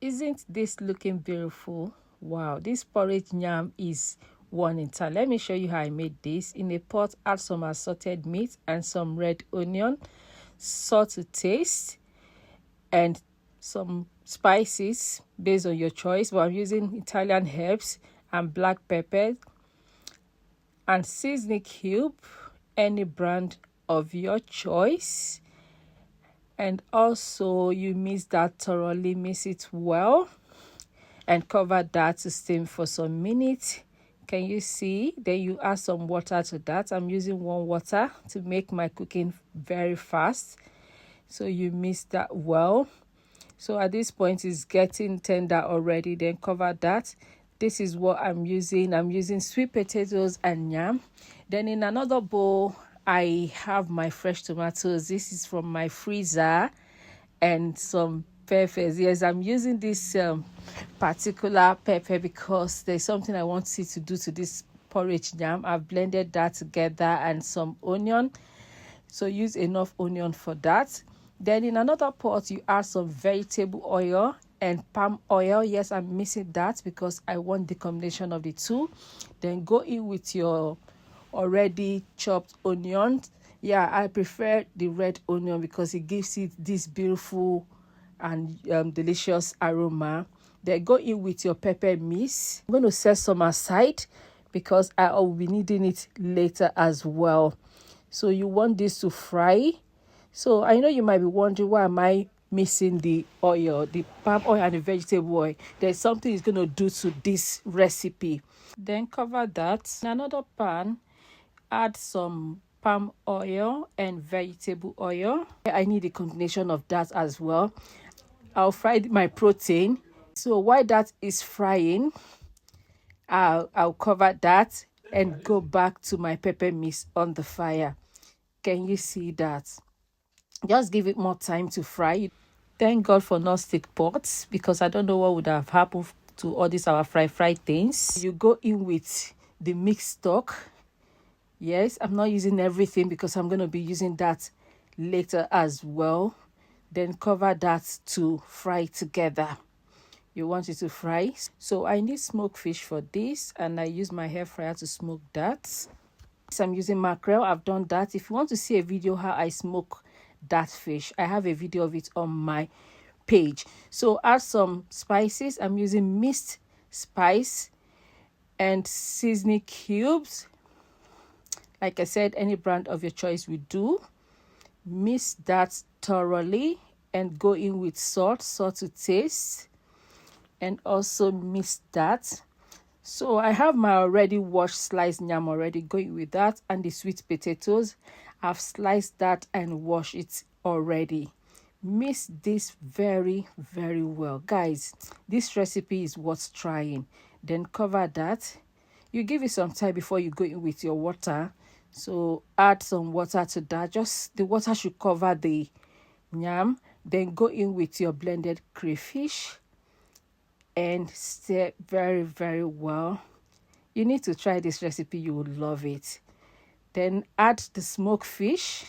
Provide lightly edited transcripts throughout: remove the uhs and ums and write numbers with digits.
Isn't this looking beautiful? Wow, this porridge yam is one in town. Let me show you how I made this. In a pot, add some assorted meat and some red onion, salt to taste, and some spices based on your choice. But I'm using Italian herbs and black pepper and seasoning cube, any brand of your choice. And also you mix that thoroughly, mix it well, and cover that to steam for some minutes. Can you see? Then you add some water to that. I'm using warm water to make my cooking very fast. So you mix that well. So at this point it's getting tender already. Then cover that. This is what I'm using. I'm using sweet potatoes and yam. Then in another bowl I have my fresh tomatoes. This is from my freezer, and some peppers. Yes, I'm using this particular pepper because there's something I want it to do to this porridge yam. I've blended that together, and some onion. So use enough onion for that. Then in another pot you add some vegetable oil and palm oil. Yes, I'm missing that because I want the combination of the two. Then go in with your already chopped onions. Yeah, I prefer the red onion because it gives it this beautiful and delicious aroma. Then go in with your pepper mix. I'm going to set some aside because I will be needing it later as well. So you want this to fry. So I know you might be wondering, why am I missing the oil, the palm oil and the vegetable oil? There's something it's going to do to this recipe. Then cover that. In another pan, add some palm oil and vegetable oil. I need a combination of that as well. I'll fry my protein. So while that is frying, I'll cover that and go back to my pepper mix on the fire. Can you see that? Just give it more time to fry. Thank God for non-stick pots, because I don't know what would have happened to all these our fried things. You go in with the mixed stock. Yes, I'm not using everything because I'm going to be using that later as well. Then cover that to fry together. You want it to fry. So I need smoked fish for this, and I use my hair fryer to smoke that. So I'm using mackerel. I've done that. If you want to see a video how I smoke that fish, I have a video of it on my page. So add some spices. I'm using minced spice and seasoning cubes. Like I said, any brand of your choice will do. Mix that thoroughly and go in with salt to taste, and also mix that. So I have my already washed sliced yam already. Going with that, and the sweet potatoes. I've sliced that and washed it already. Mix this very, very well. Guys, this recipe is worth trying. Then cover that. You give it some time before you go in with your water. So add some water to that. Just the water should cover the yam. Then go in with your blended crayfish and stir very, very well. You need to try this recipe. You will love it. Then add the smoked fish.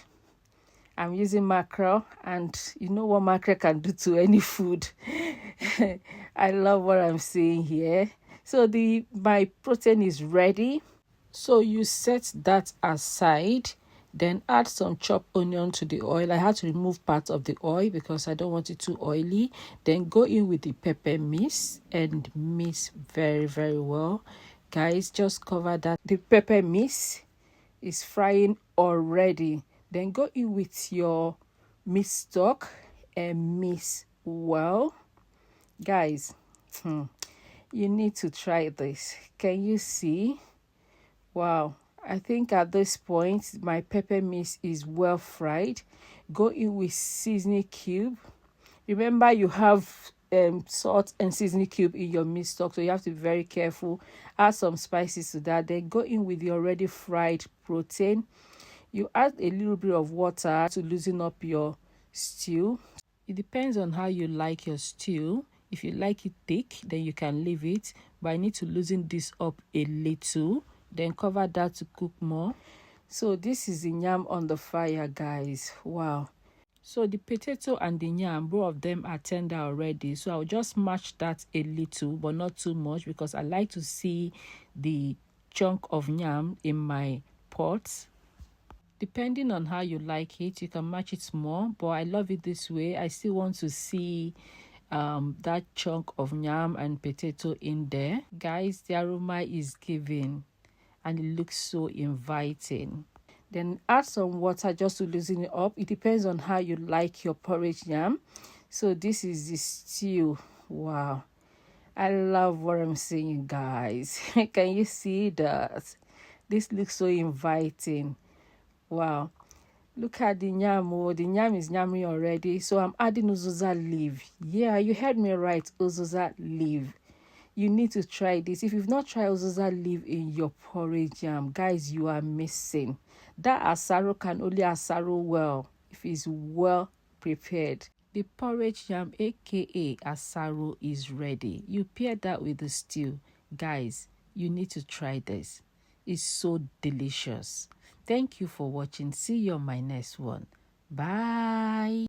I'm using mackerel, and you know what mackerel can do to any food. I love what I'm seeing here. So my protein is ready. So you set that aside. Then add some chopped onion to the oil. I had to remove part of the oil because I don't want it too oily. Then go in with the pepper mix and mix very, very well. Guys, just cover that. The pepper mix is frying already. Then go in with your meat stock and mix well. Guys, you need to try this. Can you see? Wow, I think at this point my pepper mix is well fried. Go in with seasoning cube. Remember, you have salt and seasoning cube in your meat stock, so you have to be very careful. Add some spices to that. Then go in with the already fried protein. You add a little bit of water to loosen up your stew. It depends on how you like your stew. If you like it thick, then you can leave it, but I need to loosen this up a little. Then cover that to cook more. So this is the yam on the fire, guys. Wow. So the potato and the yam, both of them are tender already. So I'll just mash that a little, but not too much, because I like to see the chunk of yam in my pot. Depending on how you like it, you can match it more, but I love it this way. I still want to see that chunk of yam and potato in there. Guys, the aroma is giving and it looks so inviting. Then add some water just to loosen it up. It depends on how you like your porridge yam. So this is the stew. Wow, I love what I'm seeing, guys. Can you see that? This looks so inviting. Wow, look at the yam. Oh, the yam is yummy already. So I'm adding uziza leaf. Yeah, you heard me right, uziza leaf. You need to try this. If you've not tried uziza leaf in your porridge yam, guys, you are missing. That asaro can only asaro well if it's well prepared. The porridge yam, aka asaro, is ready. You pair that with the stew. Guys, you need to try this. It's so delicious. Thank you for watching. See you on my next one. Bye.